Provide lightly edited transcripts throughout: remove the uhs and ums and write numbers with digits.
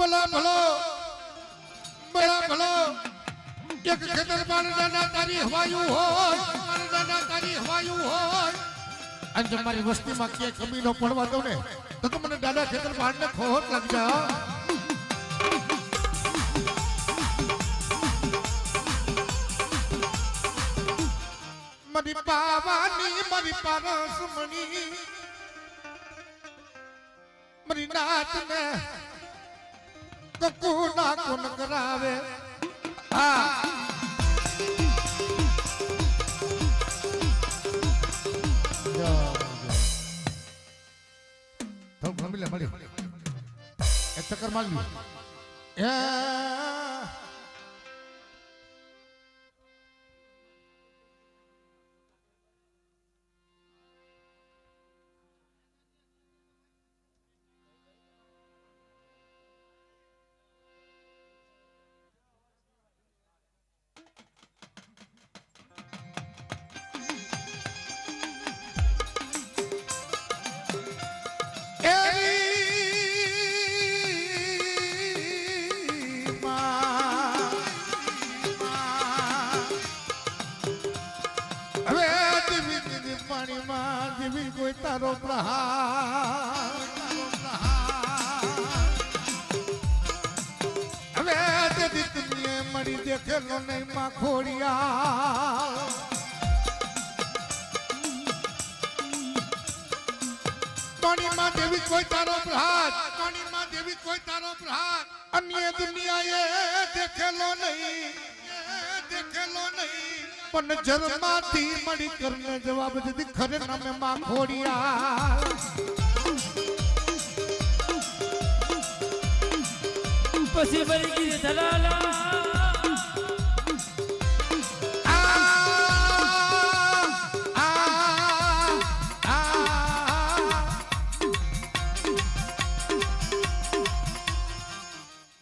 બલા ભલો એક ખેતર પાણીના તારી હવાયું હોય પાણીના તારી હવાયું હોય અને જો મારી વસ્તીમાં ક્યાંય કમી ન પડવા દઉં ને તો મને દાદા ખેતર પાણીને ખોટ લાગી જાય મારી પાવાની મારી પારસમણી મારી નાત ને કકુ ના કોન કરાવે ચક્કર મારી તારો પ્રહાર હવે તેથી તુમને મળી દેખેલો નહીં માં ખોડિયા પાણીમાં દેવી કોઈ તારો પ્રહાર પાણીમાં દેવી કોઈ તારો પ્રહાર અન્ય દુનિયાએ દેખેલો નહીં પણ જન્માથી મળી કરને જવાબ દીધી ખરે નામે માં ખોડિયા પછી બરી ગઈ દલાલા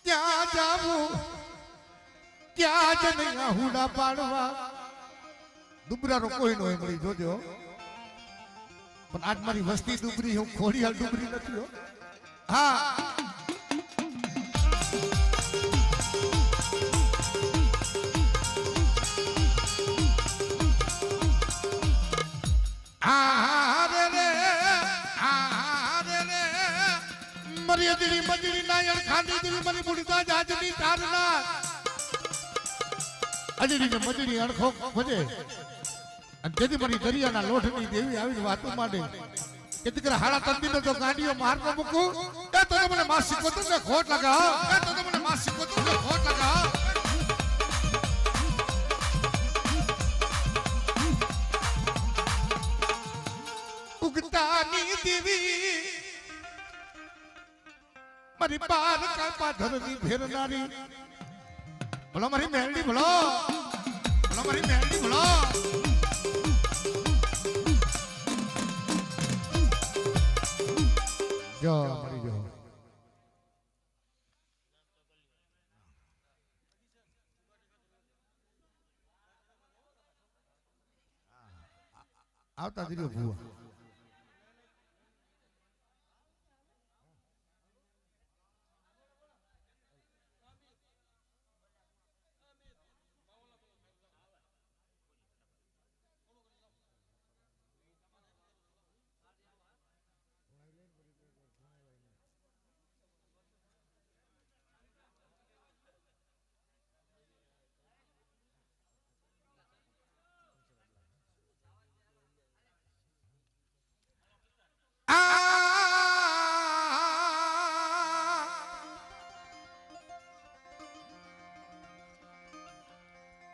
ત્યાં જાવું ત્યાં જ નહીં હુડા પાડવા દુબરાનો કોઈ નો મળી જોજો પણ આજ મારી વસ્તી દુબરી હું ખોડિયાલ દુબરી નથી હો હા મરી દીડી મજડી નાયણ ખાંડી દીડી મરી બુડતા જાજની તારના અજડી ને મજડી અણખો ભજે અને તેથી મારી દરિયાના લોઠની દેવી આવીને વાતો માંડે કે દીકરા હાડા તંદીને તો ગાડીઓ મારનો મૂકું એ તો મને માસી કોતરને ખોટ લગાવ એ તો મને માસી કોતરને ખોટ લગાવ ઉગતાની દેવી મારી પાર કાપા ધરની ફેરનારી ભલો મારી મેલડી ભલો મારી મેલડી ભલો જો મરી જો આવતા દીધો ભૂવા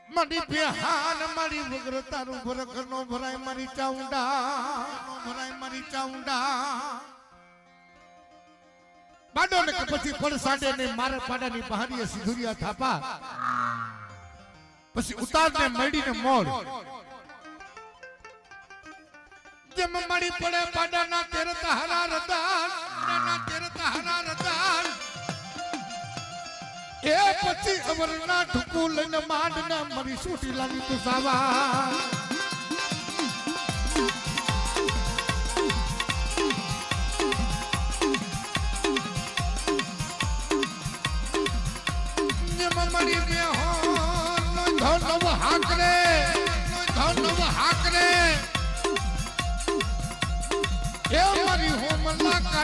મારી બેહાન મારી વગર તારું ભરખ નો ભરાય મારી ચાઉંડા બાડો ને પછી પડસાડે ને મારે પાડાની બહારીએ સિધુરિયા થાપા પછી ઉતારને મડીને મોડ જેમ મળી પડે પાડાના તેરતા હરા રદાન એ પછી અમરના ઠુકુ લઈને માંડને મરી છૂટી લાગી તું સાવા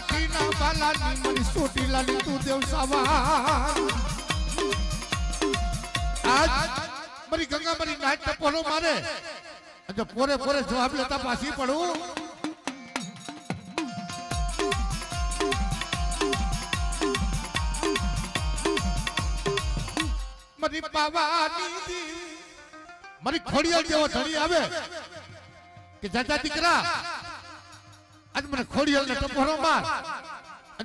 કાઠીના બાલાની મરી સોટીલાની તું દેવ સાવા આજ મારી ગંગા મારી નાચ ટપોરો મારે જો પોરે પોરે જવાબ લેતા પાછી પડું મારી પાવાની દી મારી ખોડિયાલ જેવો ધણી આવે કે જાજા દીકરા આજ મને ખોડિયાલ ને ટપોરો માર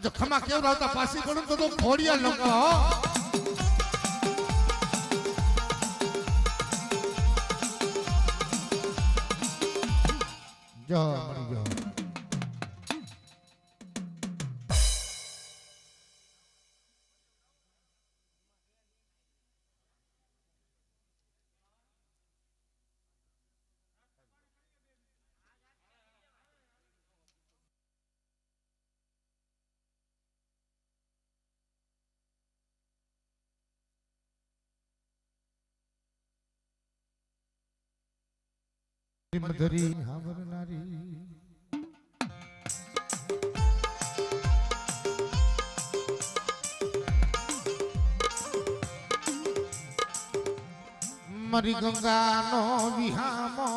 જો ખમા કેવરાવતા પાછી પડું તો ખોડિયાલ ન કહો જો મરી જો મધરી હાવરનારી મારી ગંગાનો વિહામો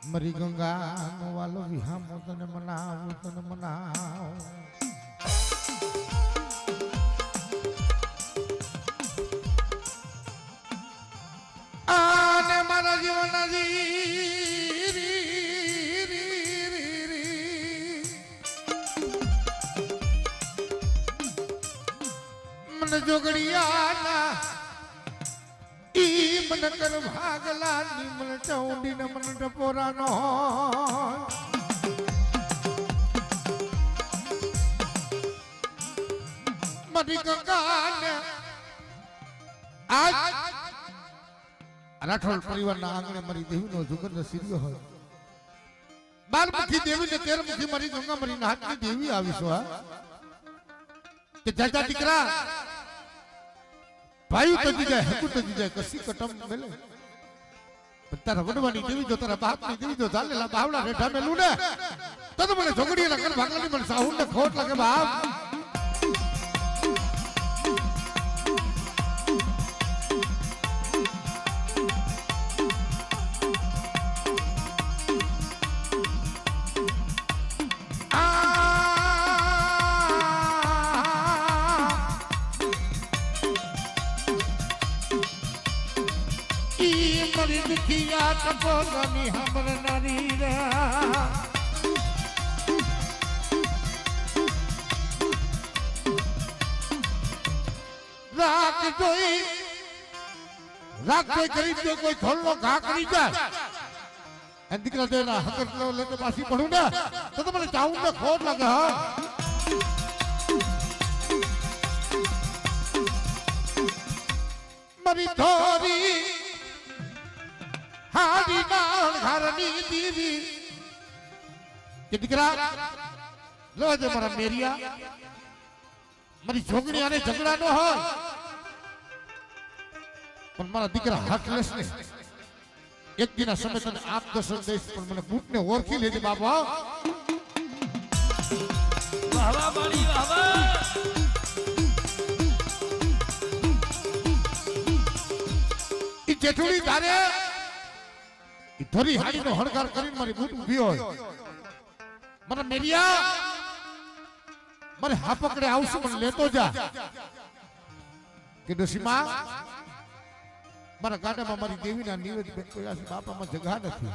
મારી ગંગાનો વાલો વિહામો તને મનાવ આને મારા જીવન મને જોગડિયાના ઈ મન કર ભાગલા ની મન ચૌંડી ને મન ટપોરાનો મારી ગંગાને આજ રાઠોડ પરિવારના આંગણે મારી દેવીનો જુગંધ સિર્યો હોય 12 મુખી દેવી ને 13 મુખી મારી ગંગા મારી નાથની દેવી આવીશો હા કે જાજા દીકરા ભાઈ તો જીજાય હકુ તો જીજાય કસી કટમ મેલે તારા વડવાની દેવી જો તારા બાપની દેવી જો ચાલેલા બાવડા રેઠા મેલું ને તો મને ઝોગડી લગન ભાગલાની મને સાહુન ને ખોટ લાગે બાપ दुखिया टपोरानी हमर नारी रे राख जोई કરી દો કોઈ થોડો ઘા કરી જાય એ દીકરા દેના હકર લો લેતે પાછી પડું ને તો મને ચાઉં ને ખોટ લાગે હા મારી થોરી હાડી નાળ ઘરની દીવી કે દીકરા લો જે મારા મેરિયા મારી છોકરી આને ઝઘડા નો હોય પણ મારા દીકરા હાથ લેસ ને એક દિના સમય તને આપ દર્શન દઈશ પણ મને બૂટને ઓળખી લેજે બાબા વાહ વાહ બાળી વાહ વાહ ઈ જેઠુડી તારે ધરી હાડીનો હણકાર કરીને મારી બૂટ ઊભી હોય મને મેરિયા મારે હા પકડે આવશું મને લેતો જા કે ડોશીમાં મારા ગાડામાં મારી દેવીના નિવેદ બેન કોઈ આસી બાપામાં જગા નથી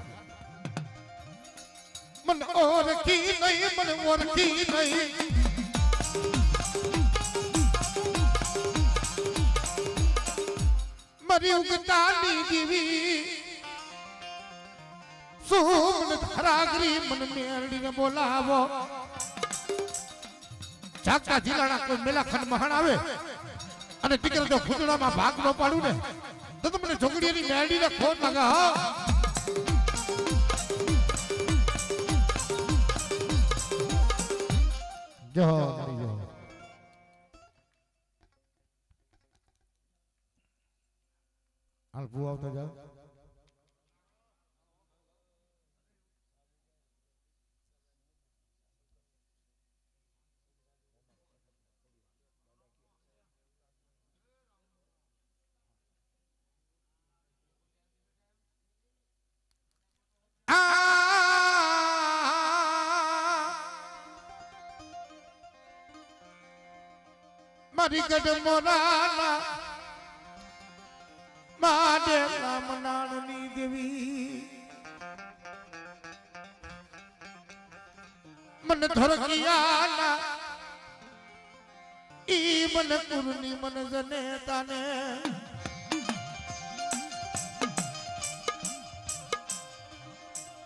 મને ઓળખી નહીં મને ઓળખી નહીં મારી ઉગતાની દેવી સોમન ધરાગરી મન મેરડીને બોલાવો જાગતા જિલ્લાના કોઈ મેલાખંડ મહાણ આવે અને ટીકર જો ખુદડામાં ભાગ ન પાડું ને તો મને ઝોગડીની મેરડીને ખોટ લાગે હા જો મરી જો હાલ ભૂ આવતા જાવ મારી ગઢ મોરાના માડે રામનાળની દેવી મન ધરકિયાના ઈ મન પુરની મન જને તાને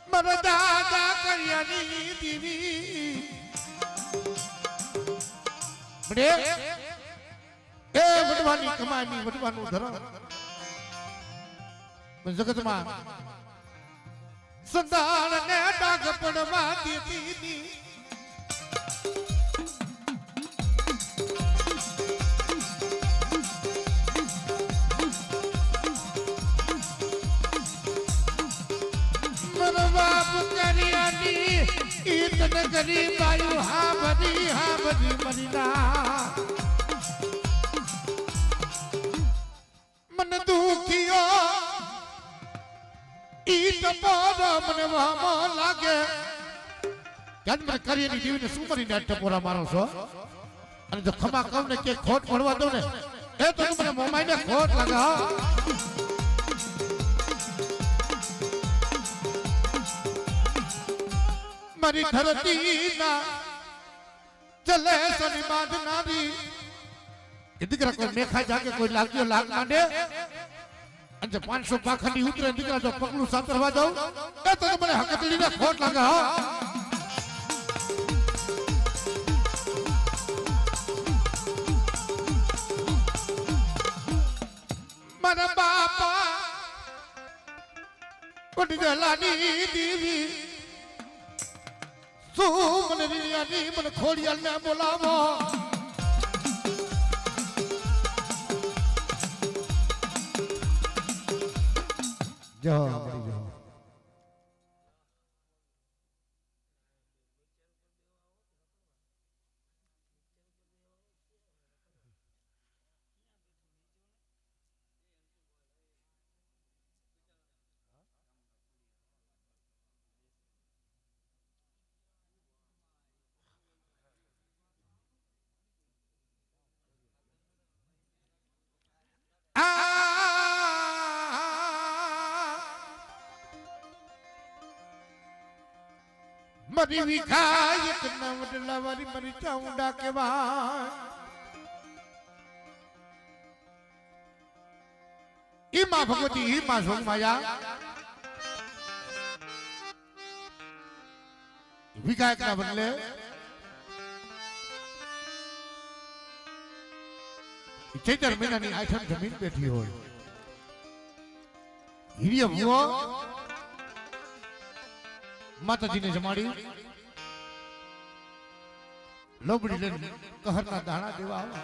મર દાદા કર્યાની દેવી બડે એ વડવાની કમાની વડવાનું ધરમ જગતમાં સંતાન ને ડાઘ પડવા દેતી બાપુ કર્યાની ઈતન ગરી બાયુ હા બધી મરીના મન દુખિયો ઈ ટપોરા મને વામો લાગે ક્યાં મને કર્યાની જીવને શું મરીને ટપોરા મારો છો અને જો ખમા કહું ને કે ખોટ પડવા દઉં ને એ તો મને મોમાઈને ખોટ લગાવ મારી ધરતી ના ચલે સની બાંધનારી એ દીકરા કોઈ મેખા જાગે કોઈ લાગ્યો લાગ માંડે અને 500 પાખંડી ઉતરે દીકરા જો પગલું સાતરવા દઉં એ તો મને હકતલીને ખોટ લગાવ મારા બાપા ઉડી ગલાની દેવી શું મને રીયાની મને ખોડિયાલ ને બોલાવો જો મરી જો મરી વિખાય એક નવડલા વારી મરી ચાઉંડા કેવાય ઈ માં ભગવતી ઈ માં જોગ માયા વિખાયક ના બદલે ચૈતર મહિનાની આઠમ જમીન બેઠી હોય હિરિય ભુવો માતાજીને જમાડી લોબડી લઈને કહરના દાણા દેવા આવે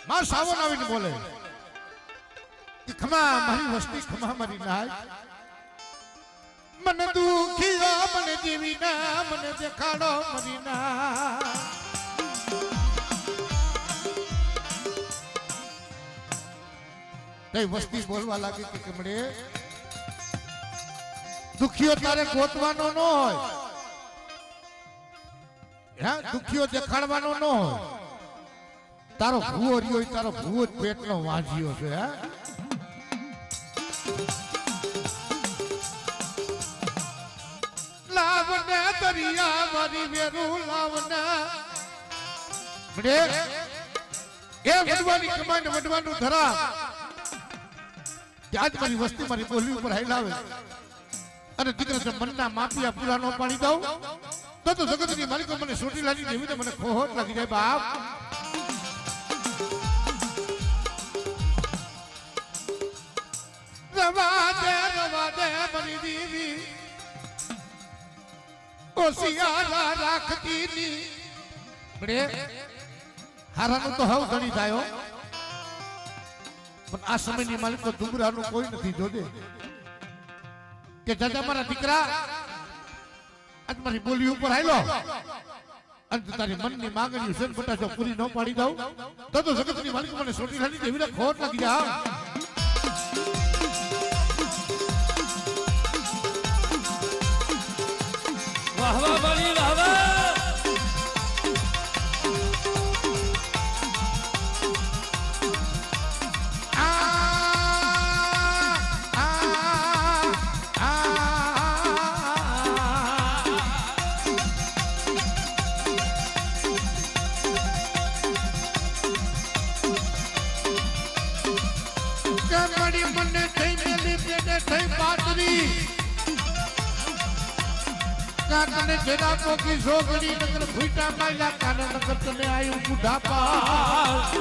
માં સાવન આવીને બોલે કે ખમા મારી વસ્તી ખમા મારી નાય મને દુખિયો મને દેવી ના મને દેખાડો મરી ના કઈ વસ્તી બોલવા લાગી કે કમડે દુખિયો તારે ગોતવાનો ન હોય હે દુખિયો દેખાડવાનો ન હોય તારો ભૂવો રહ્યો તારો ભૂવો જ પેટનો વાંજ્યો છે હે લાવને દરિયા મારી વેરું લાવને મડે એ વડવાની કમાઈને વડવાનું ધરા આજ મારી વસ્તી મારી બોલી ઉપર હાઈ લાવે અને દીકરા મનના માપિયા પૂરા ન પાડી દઉં તો જગતની માલિકો મને સોટી લાગી દેવી મને ખોટ લાગી જાય બાપ રવા દે મારી દેવી ઓસિયારા રાખતી ની બડે હારાનું તો હવ ઘણી થાય પણ આ સમયની માલિકો ડુંગરાનું કોઈ નથી જોજે કે દાદા મારા દીકરા આજ મારી બોલી ઉપર આયલો અને તારી મનની માંગણી છે બટા જો પૂરી ન પાડી દઉં તો જગતની માલિક મને સોટી લાગી દેવી ખોટ લાગી જા વાહ વાહ બળી વાહ વાહ થઈ પાતરી કાકને જેના પોકી જોગણી નગર ભૂટા માયલા કાને નગર તને આયું બુઢાપા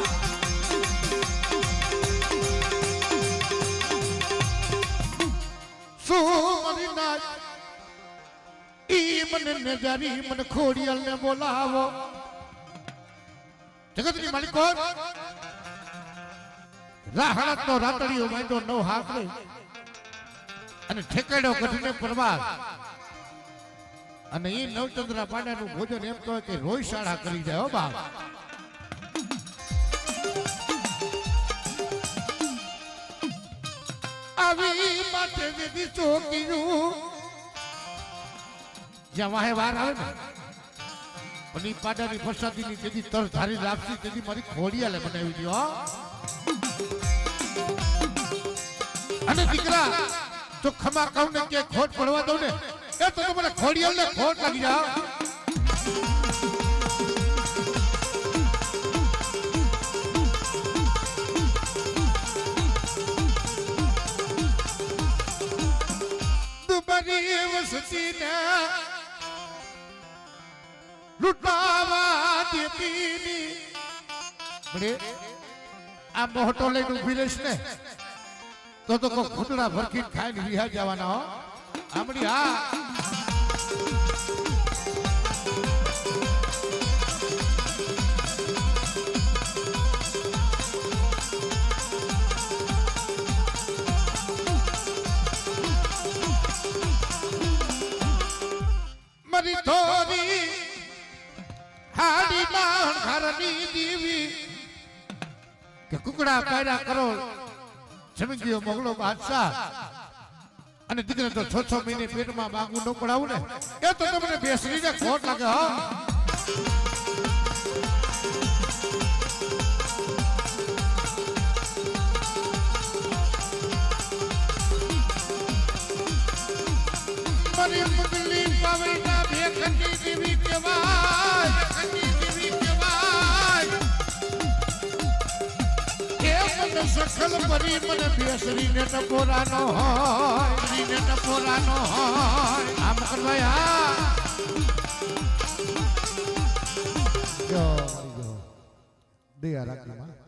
સોમરી નાચ ઈ મને નજારી મને ખોડિયાલ ને બોલાવો જગતની માલિક કોણ રાહણત નો રાતડીઓ માંડો નવ હાકલે અને ઠેકાડો ગઢને પરવાર અને એ નવચંદ્રા પાડાનું ભોજન એમ કહે કે રોયશાળા કરી જાય હો બાપ આવી માટે વેદી ચોકીયું જ્યાં વાહે વાર આવે ને પણ ઈ પાડાની પ્રસાદીની તેદી તર ધારી લાપસી તેદી મારી ખોડિયાલે બનાવી દો અને દીકરા જો ખમા કહું ને કે ખોટ પડવા દઉં ને એ તો મને ખોડિયાલને ખોટ લાગી જાવ દુબરી વસતીને લૂંટાવા દેતીની બડે આ મોટો લઈને ઉભી રહીશ ને તો કોઈ ઘૂંટડા ભરખી ખાઈને વિહા જવાના હો આમડી હા મરી થોરી હાડી માણ ઘરની દીવી કે કુકડા પાયડા કરો જમી ગયો મોગલો બાદશાહ અને દીકરા તો 6 મહિને પેટમાં માંગવું ન પડાવું ને એ તો તમને બેસરીને ખોટ લાગે હો મારી મુગલી પાવડા ભેખની દેવી કહેવાય સખલ પરી મને બેસરીને ટપોરાનો હોય આમ કરવાય જો દયા રાખી માં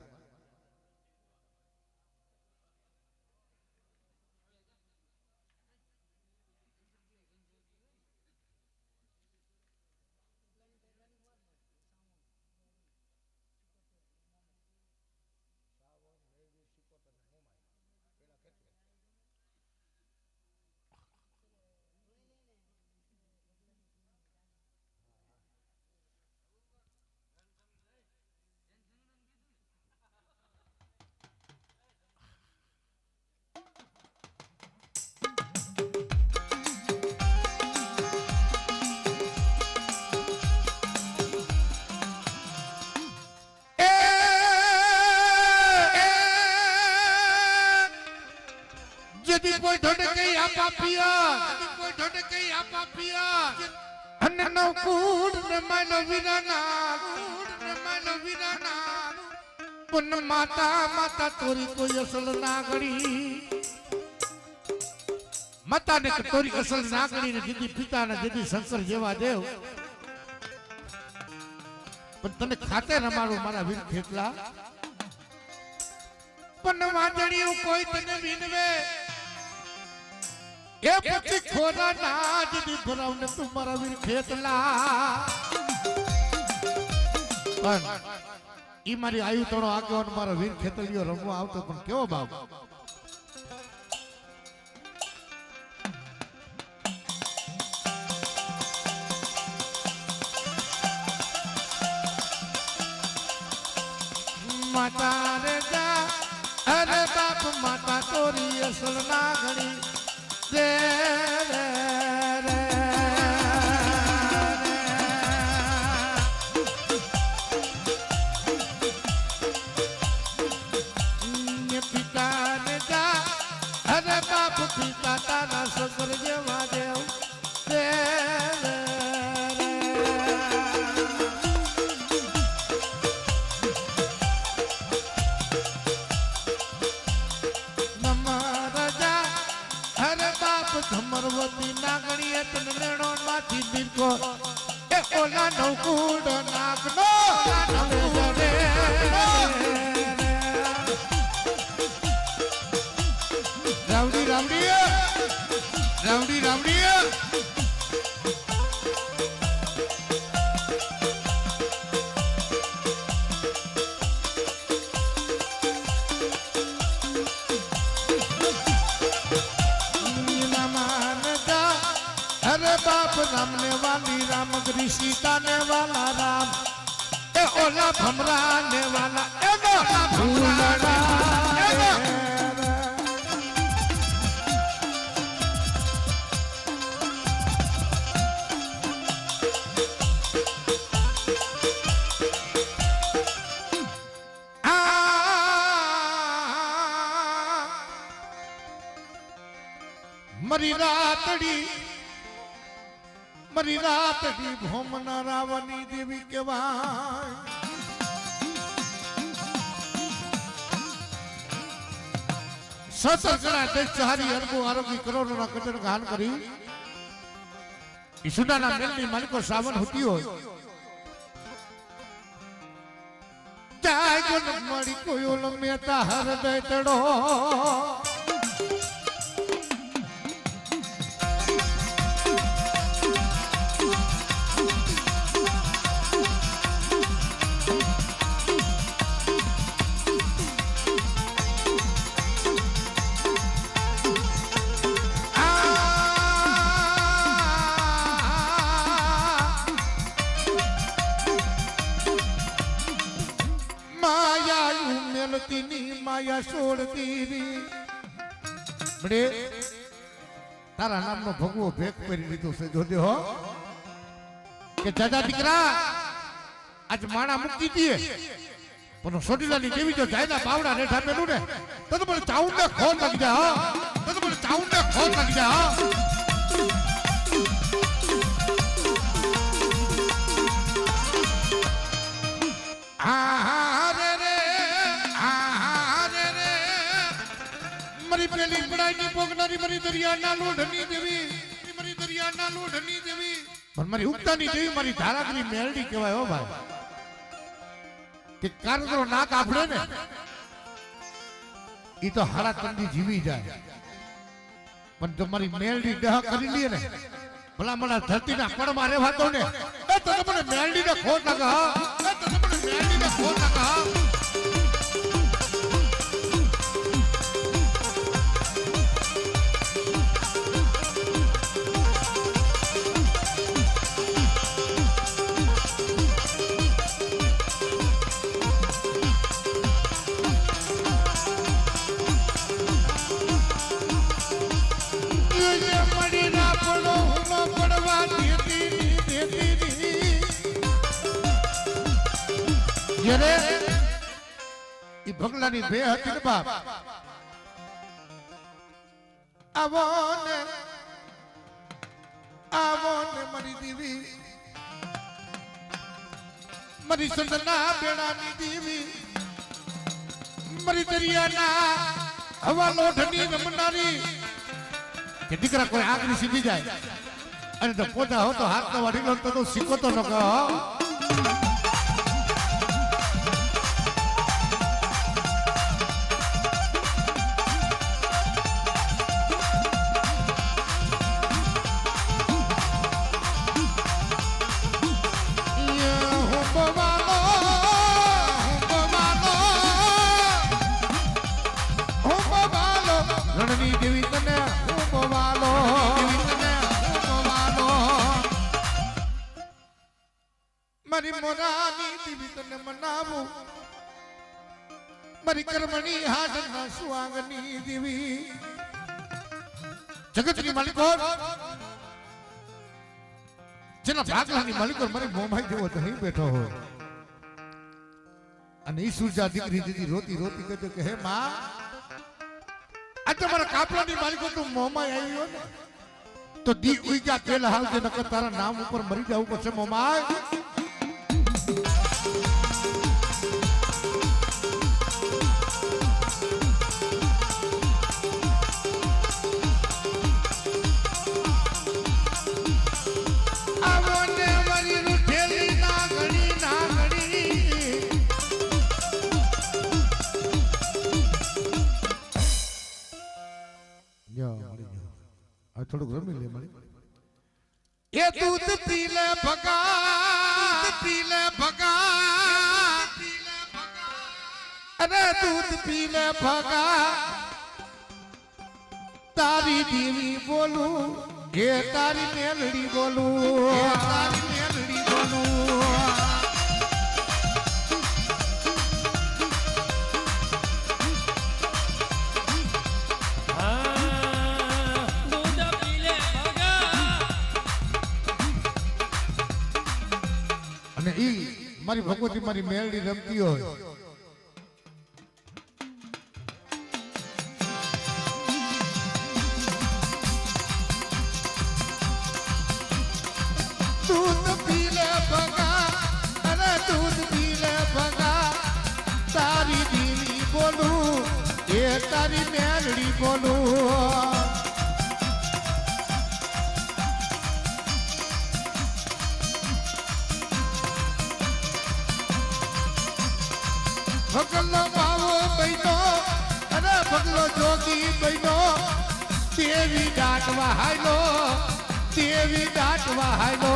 यदि कोई ढोंढे कहीं आपा पिया अन्य नौ कूड़ न मानो वीराना पुन माता तोरी कोई असल नागड़ी माता ने तोरी असल नागड़ी ने दीदी पिता ने दीदी शंकर जेवा देव पण तने खाते रमाड़ो मारा वीर खेतला पण वाजड़ियों कोई तने विनवे એ પછી ખોરા ના દીદી ભરાવને તમારા વીર ખેતલા પણ ઈ મારી આયુ તણો આગળ મારો વીર ખેતલિયો રમવા આવતો પણ કેવો બાપ માતા રે જા અરે બાપ માતા તોરી અસલ ના ઘડી રે રે રે પિતા ને જા અરે બાપ પિતા તારા સસર જેવા દેવ રે માલિકો એ ઓલા નવકુડ નાગનો નવે જરે રાવડી રાવડી રાવડી રાવડી राम ने वाली राम गरी सीता ने वाला राम ए ओला भमरा ने वाला ए ओला भमरा मरी रातड़ी मरी रात दी भोमना रावणी देवी केवाय सतर गणा ते चारी अरबो आरोग्य करोड़ों ना कटन गान करी ईसुना ना मेलनी मालिको सावन होती हो जाय गुण मड़ी कोयोल मेता हर दैतड़ो माया छोड़ती बड़े तारा नाम नो भगवो भेक परी लीधो से जो हो के दादा दीकरा आज माणा मुक्ति दिए पण सोडीलानी देवी जो जायना बावड़ा रेठा पेलू ने तो મને ચાઉન ને ખોન લાગી જાય હા તો મને ચાઉન ને ખોન લાગી જાય હા मरी पेली पढ़ाई नी पोगनारी मरी दरिया ना लोढ़नी देवी मरी दरिया ना लोढ़नी देवी पर मरी उगता नी देवी मरी धारागरी मेलडी कहेवाय हो भाई के कारणो ना काफड़े ने ई तो हारा तंदी जीवी जाए पण जो मरी मेलडी डह करी लिए ने भला मला धरती ना पण मारे वातो ने ए तो મને मेलडी ने खोट लगा ए तो મને मेलडी ने खोट लगा जरे ई भगलानी बे हती ने बाप आवो ने मरी देवी मरी संदना बेड़ानी देवी मरी दरियाना हवा लोढ़नी रमनारी के दीकरा कोई आगरी सीधी जाए अरे तो पोता हो तो हाथ तो वाड़ी लो तो सीखो तो न कहो मरी मोरानी देवी तने मनावो मरी कर्मणी हाडना सुवांगनी देवी जगतनी मालिको जेना भागलानी मालिको मरी मोमाई जेवो नहीं बैठो हो અને ઈ સુરજા દીકરી દીદી રોતી રોતી કહે કે હે માં આ તમારા કાપલાની માલિકો તું મોમાઈ આવ્યો ને તો દી ઉઈજા તેલ હાલ જે નકર તારા નામ ઉપર મરી જાવું પડશે મોમાઈ I થોડુંક રમી લે મારી એ દૂધ પી લે ભગા અરે દૂધ પી લે ભગા તારી દેવી બોલું હે તારી મેલડી બોલું હા, દૂધ પી લે ભગા. અને ઈ મારી ભગવતી મારી મેલડી રમતી હોય દૂધ પી લે ભગા અરે દૂધ પી લે ભગા તારી દેવી બોલું એ તારી મેલડી બોલું ભગલો બાવો બહેનો અને ભગલો જોગી બહેનો દેવી દાટવા હાલો દેવી દાટવા હાલો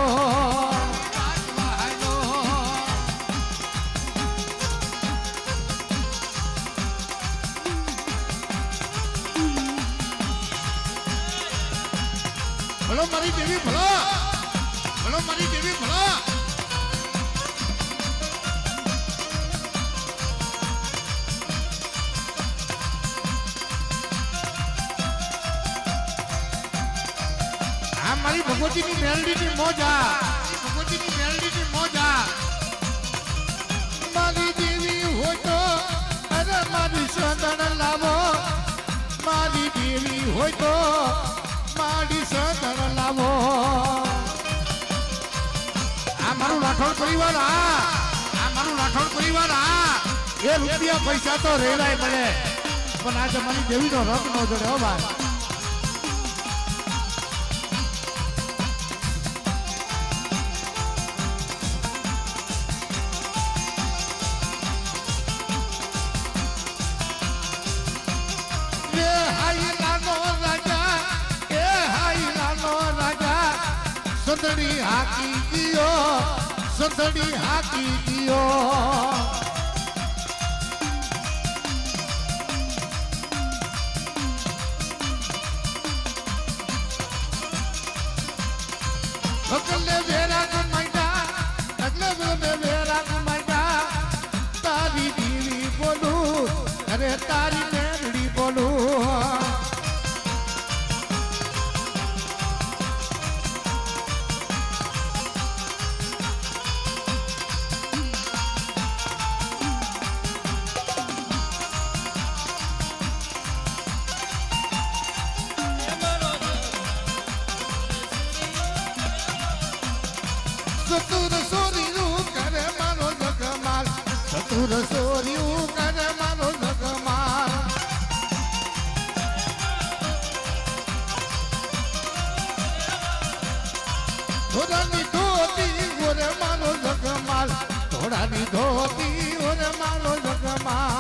ભલો મારી દેવી ભલો ભલો મારી દેવી ભલો આ મારી ભગવતીની મેલડીની મોજા ભગવતીની મેલડીની મોજા મારી દેવી હોય તો અરે મારી સંદણ લાવો મારી દેવી હોય તો મારી સંદણ લાવો આ મારું રાઠોડ પરિવાર આ મારું રાઠોડ પરિવાર એ રૂપિયા પૈસા તો રેડાય મળે પણ આજે મારી દેવીનો રંગ ન જોડે હો ભાઈ સંદડી હાકી ગયો સંદડી હાકી ગયો અગલે વેરા કમાઈડા અગલે વેરા કમાઈડા તારી દીવી બોલું અરે તારી મેરડી બોલું સતુર સોર્યું કરે મારો જગમાલ સતુર સોર્યું કરે મારો જગમાલ થોડાની ધોતી ઓરે મારો જગમાલ થોડાની ધોતી ઓરે મારો જગમાલ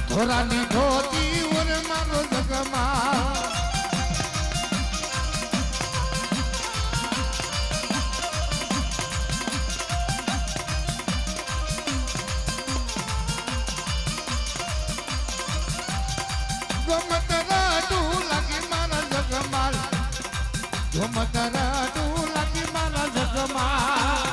થોરાની ધોતી ઓરે મારો જગમાલ ગમત રાડું લાગી મારા જગમાલ ગમત રાડું લાગી મારા જગમાલ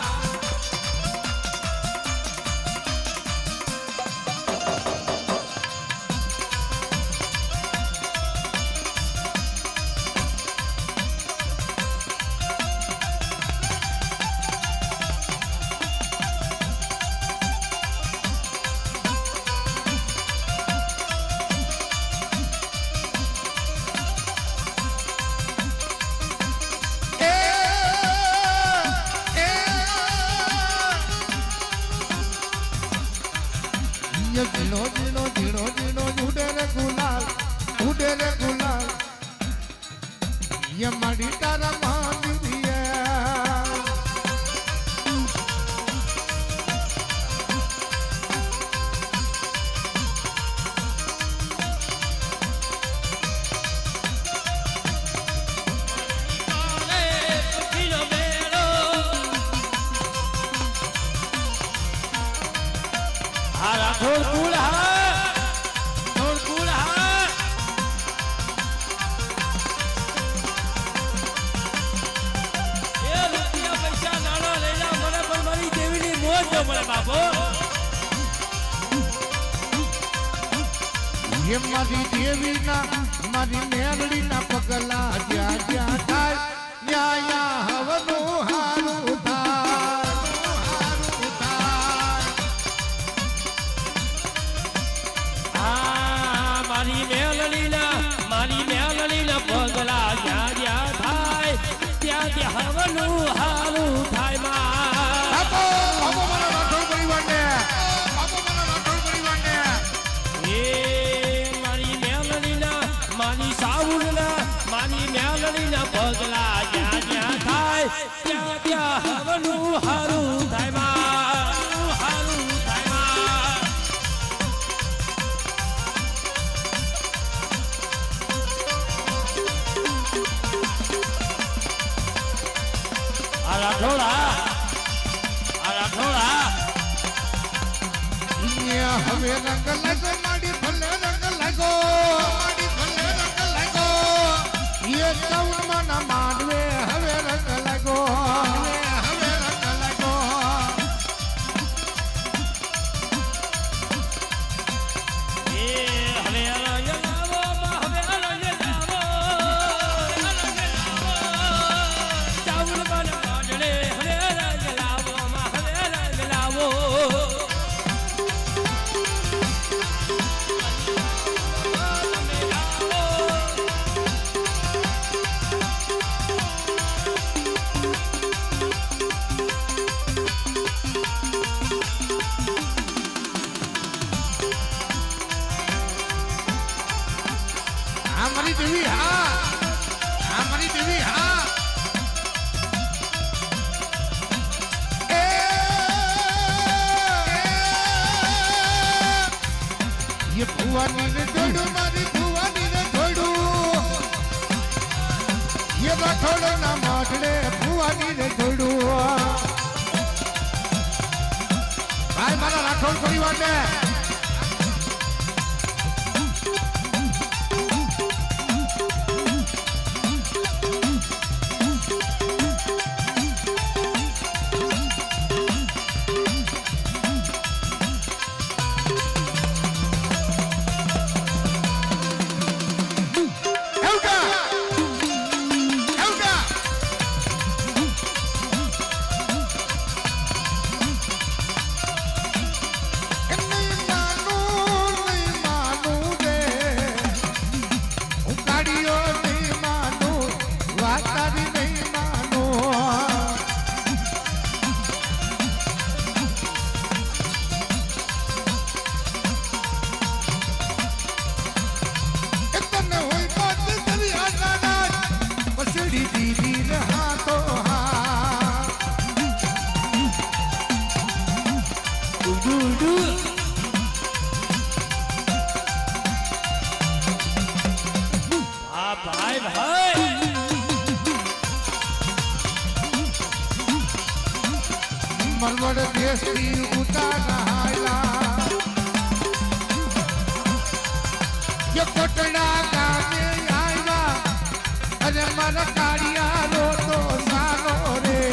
ये मारी तारा मंदिरिया ये मारी देवी ना मारी मेलड़ी ना पगला ज्या ज्या थाय न्याया हवनो हारू थाय મારી મેલડીના પગલા જ્યાં જ્યાં થાય ત્યાં ત્યાં હવનું હારું થાય માં આપો આપો મારા રાઠોડ પરિવારને આપો મારા રાઠોડ પરિવારને એ મારી સાઉરના મારી મેલડીના પગલા જ્યાં જ્યાં થાય ત્યાં ત્યાં હવનું હારું થાય માં હારું થાય માં આ રાઠોડા ये हवे रंग लगो माड़ी भले रंग लगो माड़ी भले रंग लगो ये चौन मन मानवे हवे रंग लगो हवे रंग लगो એ હવે અલગ લાવો હવે અલગ લાવો ચાવલ બન માડલે હવે અલગ લાવો હવે અલગ લાવો हमारी देवी हाँ हमारी देवी हाँ ए ये भुवानी ने जोड़ू मारी भुवानी ने जोड़ू ये राठोड़ ना माडले भुवानी ने जोड़ू भाई मारा राठोड़ परिवार ने ભાઈ ભાઈ मरवड़ देश की उतारा ये कोटड़ा गाने आया अरे मन कारिया रो तो सारो रे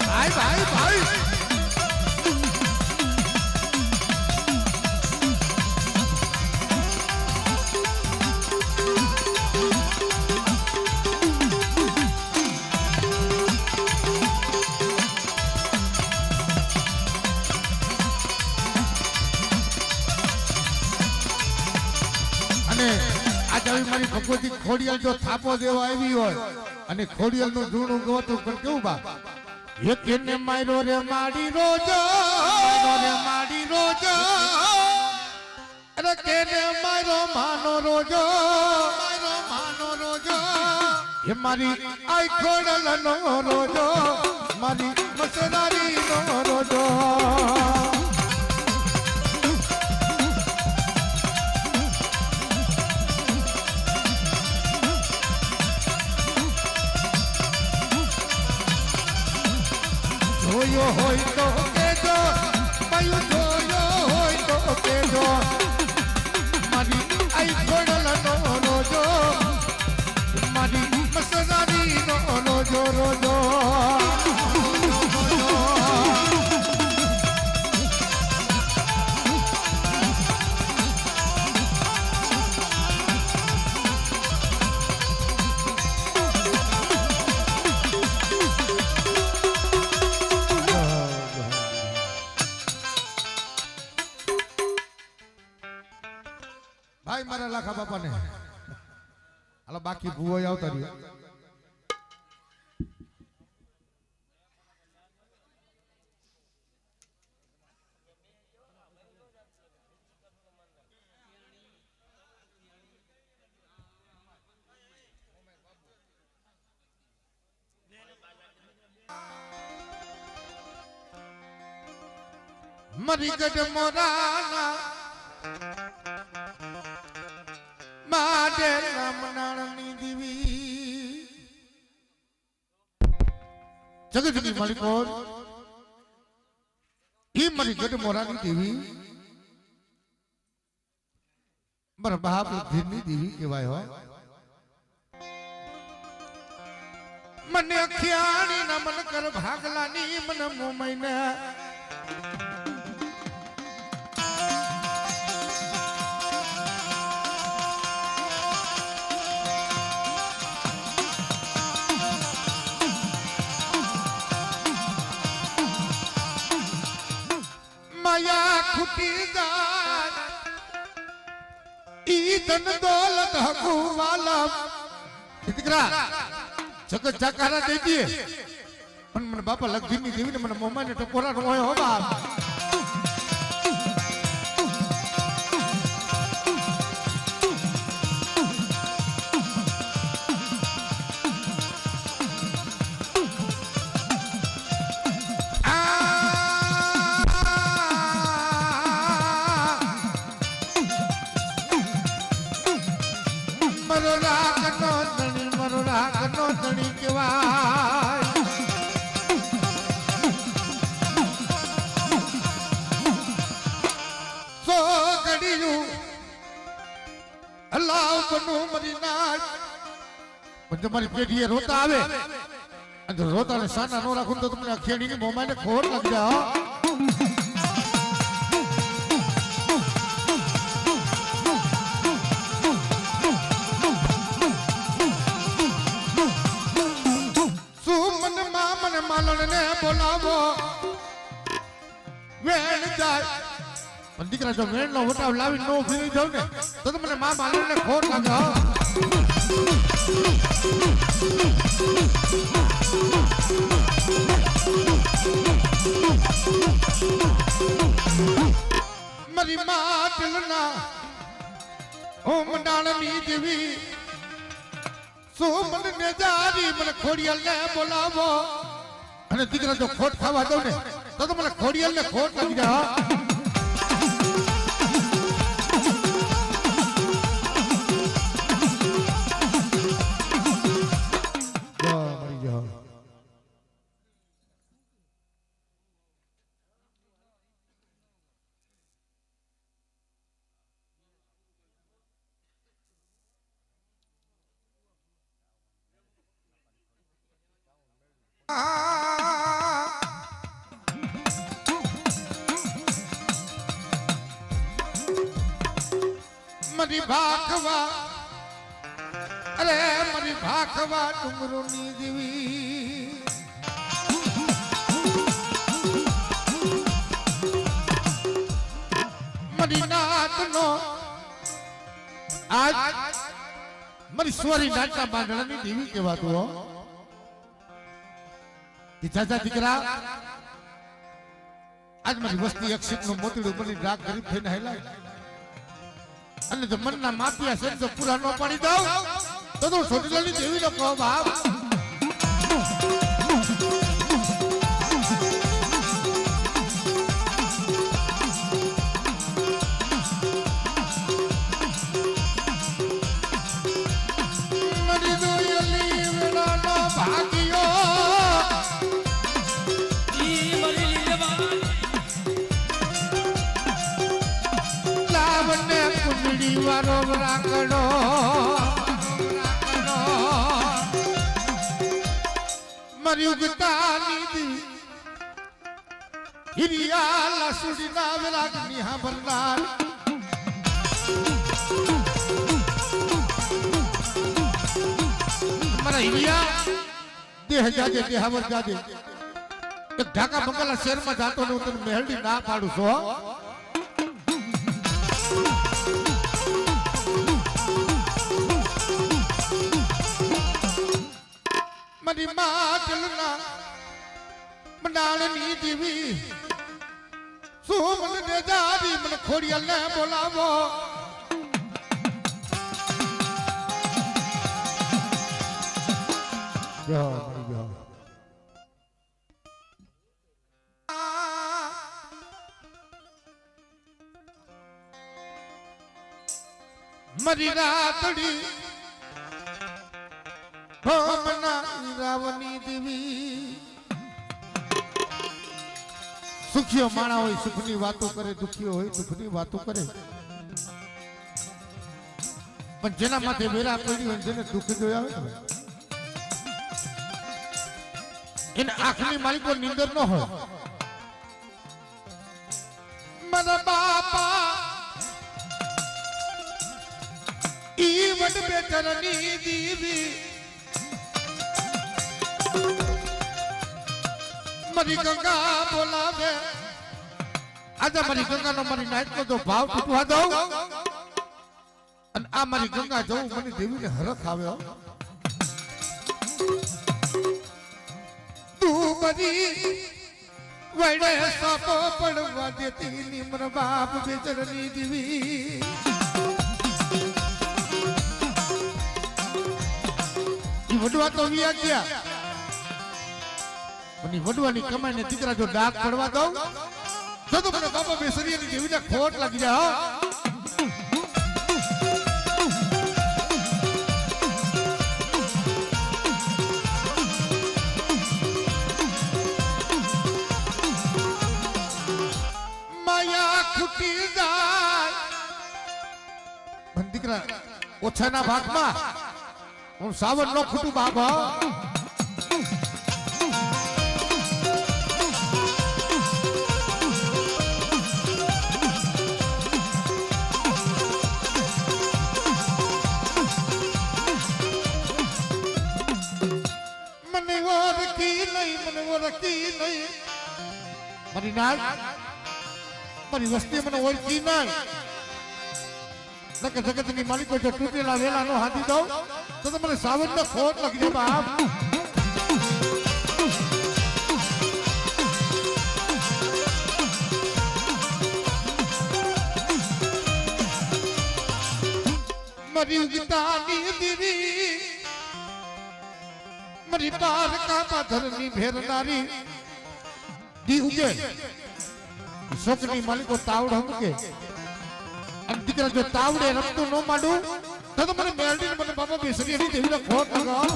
भाई भाई भाई મારી ભગવતી ખોડિયાલ જો થાપો દેવા આવી હોય અને ખોડિયાલ નું જૂનું ગવતું પણ કેવું બા કેને માર્યો રે માડી રોજો, માર્યો રે માડી રોજો, અરે કેને માર્યો માનો રોજો, માર્યો માનો રોજો, એ મારી આઈ ખોડલનો રોજો, મારી મસરારીનો રોજો. જોયો હોય તો કેજો, માયું જોયો હોય તો કેજો, મારી આઈ ખોડલનો રોજો, મારી મસરારીનો રોજો રોજો. ભાઈ મારા લાખા બાપાને હાલો બાકી ભૂવો આવતા રહ્યો. મરી ગઢ મોરાના માડે રામનાળની દેવી જગતની માલિકો ઈ મારી ગઢ મોરાની દેવી મારા બાપ ધીરની દેવી કહેવાય હો. મને અખિયાણી ના મન કર ભાગલાની મન મોમઈને માયા ખૂટી જાય ઈ ધન દોલત હકુ વાલા દીકરા જગત જાકારા દઈ દે પણ મને બાપા લગધીની દેવી ને મને મોમાને ટકોરા નો હોય હો બાપ. મરો રાગ નો ધણી કહેવાય. સો ઘડીયું અલ્લાહ બનું મરી નાખ પણ તમારી પેઢીએ રોતા આવે અને રોતા ને સાના નો રાખું તો તમને અખેડીની મોમાને ખોટ લાગી જાય. માલણને બોલાવો વેણ જાય પણ દીકરા જો વેણ નો વટાવ લાવી નો ફેરી જાવ ને તો મને મા માલણને ખોટ લાગે. મારી માટલના ઓ મંડાળની દેવી સોમન ને જારી મને ખોડિયાલ ને બોલાવો અને દીકરા જો ખોટ ખાવા દઉં ને તો મને ખોડિયાલ ને ખોટ લાગી જાય. મરી ભાખવા અરે મરી ભાખવા ડુંગરોની દેવી મરી નાતનો આજ મારી સોરી નાચના બાંધણાની દેવી કહેવાતું હો. કે ચાચા દીકરા આજ મારી વસ્તી અક્ષિત નું મોતીડું બની રાગ ગરીબ થઈને હેલાય અને જો મનના માપિયા છે તો પૂરા ન પાડી દઉં તો તું છોટીલાની દેવી નો કહો બાપ વારો રાખડો મર્યું ગતાની દી હિરિયા લસુડી ના વેલાગની હા બરનાર મારા હિરિયા દેહ જાજે દેહાવર જાજે એક ઢાકા બંગલા શહેરમાં જાતો ને હું તને મહેલડી ના પાડું છો મારી માટલના મંડાળની દીવી શું મને જારી મને ખોડિયાલ ને બોલાવો મારી રાતડી રાવની દેવી સુખિયો માણા હોય સુખની વાતો કરે દુખિયો હોય દુઃખની વાતો કરે પણ જેના માથે વેરા પડી હોય જેને દુઃખ જોયા હોય એને આંખની માલિકો નીંદર ન હોય મારા બાપા ઈ વડ બેચરની દીવી મારી ગંગા બોલાવે આજે મારી ગંગા નો મારી નાઈટ નો જો ભાવ તૂટવા દઉં અને આ મારી ગંગા જવું મને દેવી ને હરખ આવ્યો તું બધી વડે સાપો પડવા દેતી નિમ્ર બાપ બેચરની દેવી વડવા તો વિયા ગયા અને વડવાની કમાઈને દીકરા જો ડાક પડવા દઉં તો મને બાપા બેસરિયાની દેવીને ખોટ લાગી જાય માયા ખૂટી જાય દીકરા ઓછાના ભાગમાં હું સાવન નો ખૂટું બાબા મારી નાક મારી વસ્તી મને ઓળખી નહીં નકર જગતની માલિકો જો તૂટેલા વેલા નો હાથી દઉં તો મને સાવન નો ખોટ લાગી જાય બાપ મારી ગીતાની દીવી મારી પાર કાપા ધરની ભેરનારી દી ઉગે શોકની માલિકો તાવડ હમકે અને દીકરા જો તાવડે રમતું ન માંડું તો મને મેલડી મને બાબા બેસરી એની દેવીને ખોટ લગાવ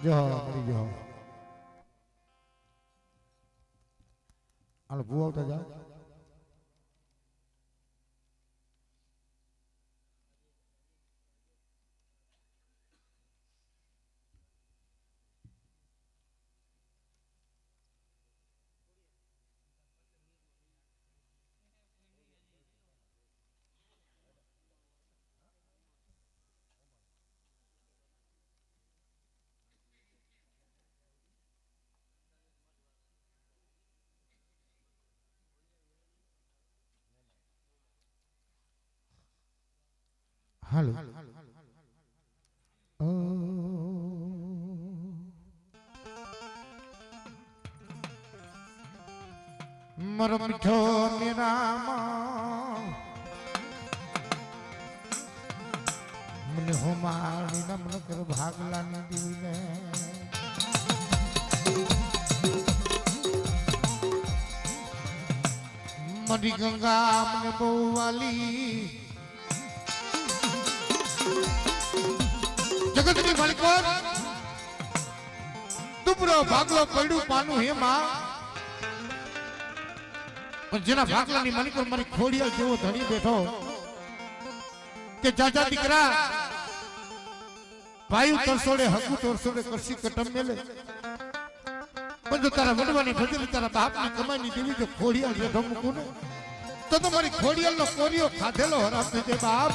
જો મરી ગયો હાલ ભૂ આવતા જા હાલો મારો મીઠો નિરામા મને હોમાળી નમન કર ભાગલાની દીને મરી ગંગા મને બહુ વાલી જગતની માલિકો દુબરો ભાગલો પડ્યું પાનું હેમાં પણ જેના ભાગલાની માલિકો મારી ખોડિયા જેવો ધણી બેઠો કે જાજા દીકરા ભાઈ તરસોડે હકુ તરસોડે કરસી કટમ મેલે પણ જો તારા વડવાની ભજન તારા બાપની કમાઈની દેવી જો ખોડિયા બેઠો મૂકું ને તો મારી ખોડિયાલનો કોરિયો ખાધેલો હરામ થઈ જાય બાપ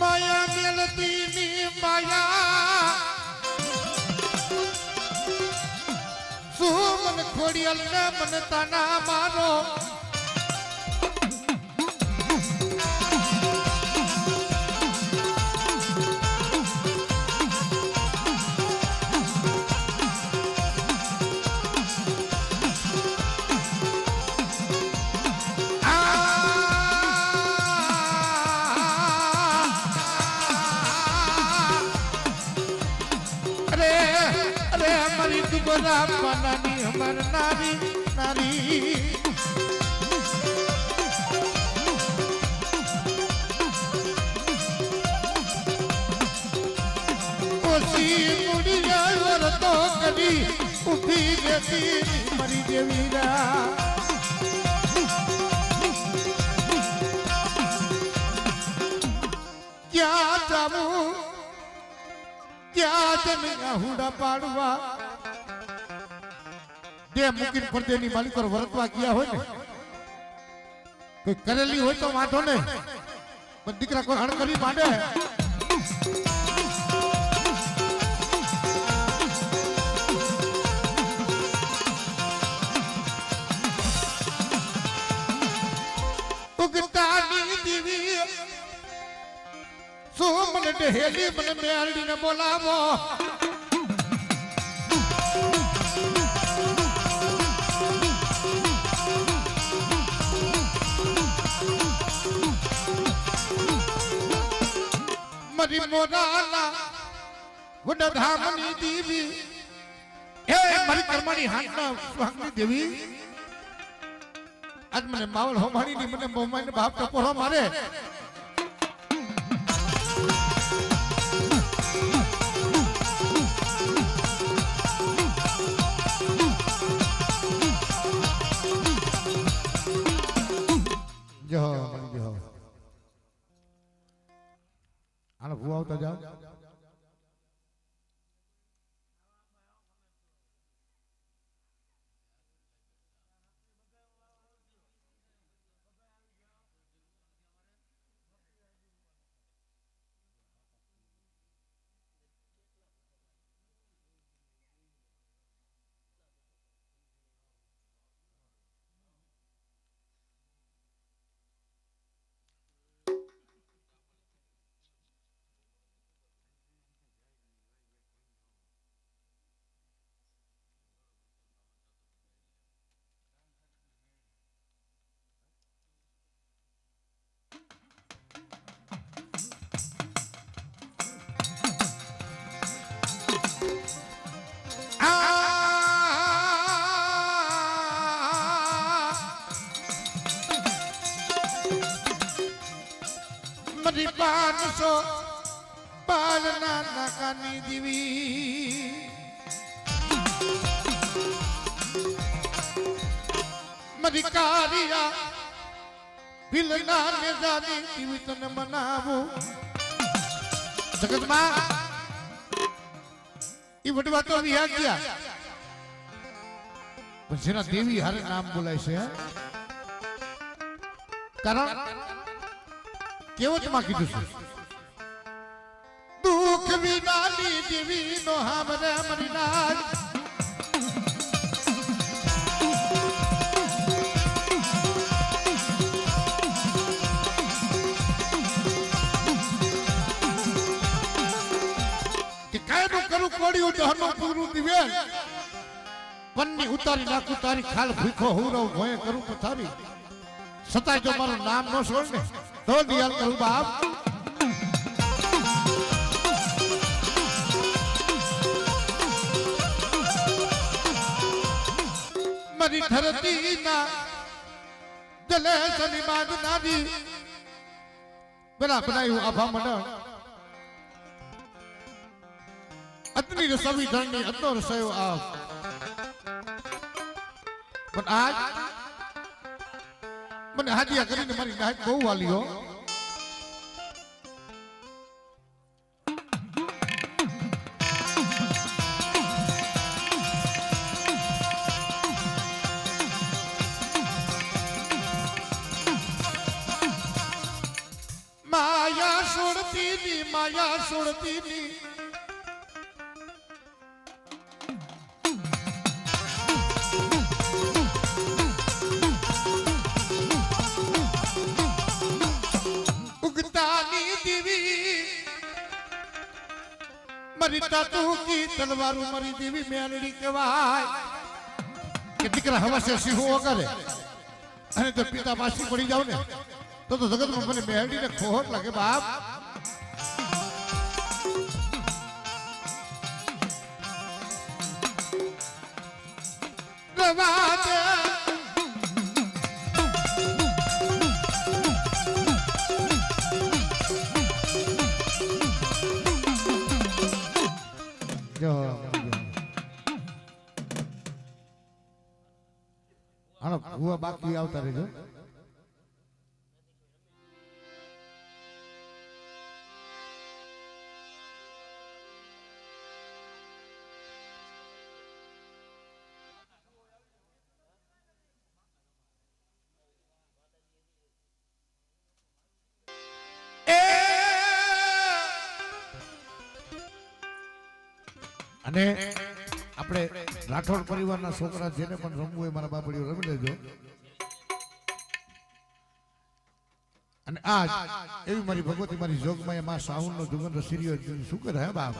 માયા મેલતી ની માયા શું મને ખોડિયાલ ને મને તાના મારો નાની હમર નારી નારી ઓછી મુડિયા તો કદી ઉભી જતી મરી દેવીરા ક્યાં જાવું ક્યાં જમીન હુડા પાડવા જે મુકીન પરદેની માલિકો વરતવા ગયા હોય ને કોઈ કરેલી હોય તો વાંધો ને પણ દીકરા કોઈ હણ કરી માંડે ઉગતાની દીવી સો મને ડહેલી મને મેળીને બોલાવો મરી મોરાલા ગુડા ધામની દેવી હે મારી કર્માની હાથના સુહાગની દેવી આજ મને માવલ હોમાણી ની મને મોમાઈને બાપ ટપોરો મારે જો જો આનો ભૂ આવતા જાઓ મરી 500 પાલના નાકાની દીવી મરી કારિયા ભીલના ને જાની દીવી તને મનાવું જગતમાં ઈ વડવા તો વિહા ગયા પણ જેના દેવી હારે નામ બોલાય છે કારણ કેવતમાં કીધું છે દુઃખ વિનાની દેવી નો હામરે મરી નાજ પડ્યું દહનું પૂરું દિવે પન્ની ઉતારી નાખું તારી ખાલ ભૂખો હુરવ ભોય કરું પથારી છતાંય જો મારું નામ ન છોડ ને તો દિયાલ કરું બાપ મારી ધરતી ના દલે સની બાદ નાદી બરા બનાયું આભા મંડળ અતની સંવિધાનની અતનો રસાયો આ પણ આજ મને હાજિયા કરીને મારી નાક બહુ વાલીઓ માયા છોડતી ની ઉગતાની દીવી મારી તાતુ કી તલવારું મારી દેવી મેલડી કહેવાય કે દીકરા હવાસે સિંહો કરે અને જો પિતા પાછી પડી જાવ ને તો જગતમાં મને મેલડીને ખોટ લાગે બાપ બાકી આવતા રહેજો અને આપણે રાઠોડ પરિવારના છોકરા જેને પણ રમવું હોય મારા બાપડીઓ રમી લેજો અને આજ એવી મારી ભગવતી મારી જોગમાં માં સાહુનો જુગંદર સિરિયો શું કરે હે બાપ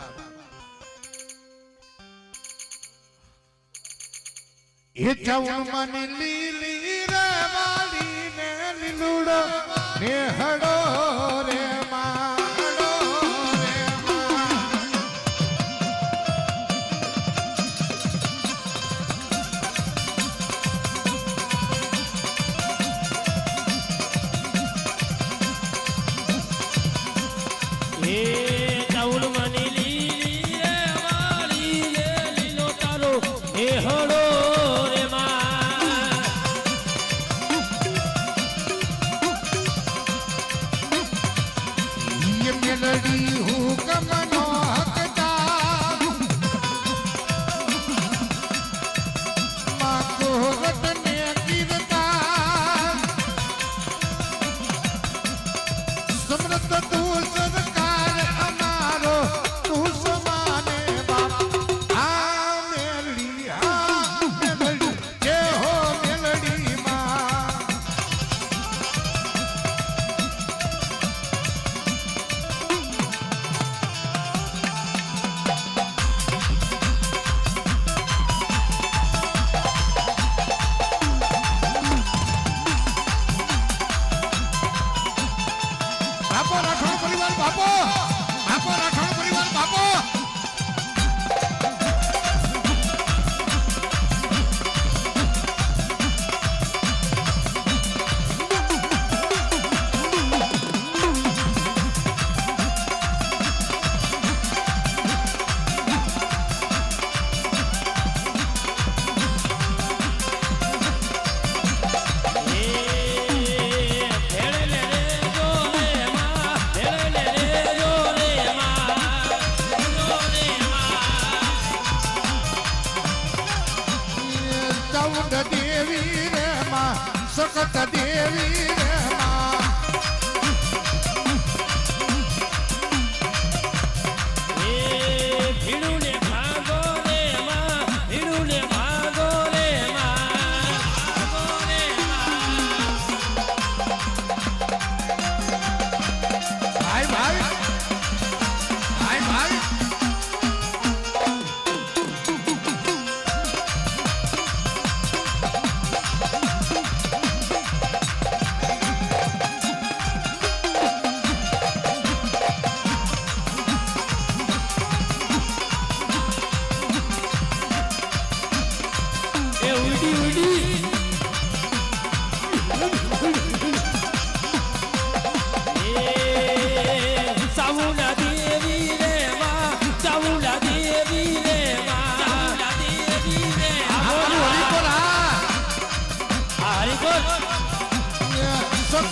એ ચાવણ માની લીલી રે વાલી ને લીલુડો ને હડો રે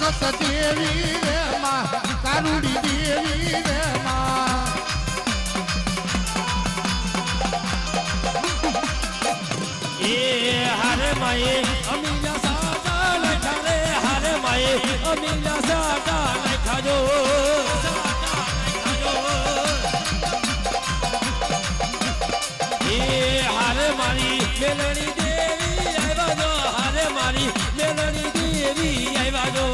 સખત દેવી રે માં કારુડી દેવી રે માં એ હારે માએ અમીના સાગા લખા રે હારે માએ અમીના સાગા લખાજો એ હારે મારી મેલડી દેવી આવ્યા જો હારે મારી મેલડી દેવી આવ્યા જો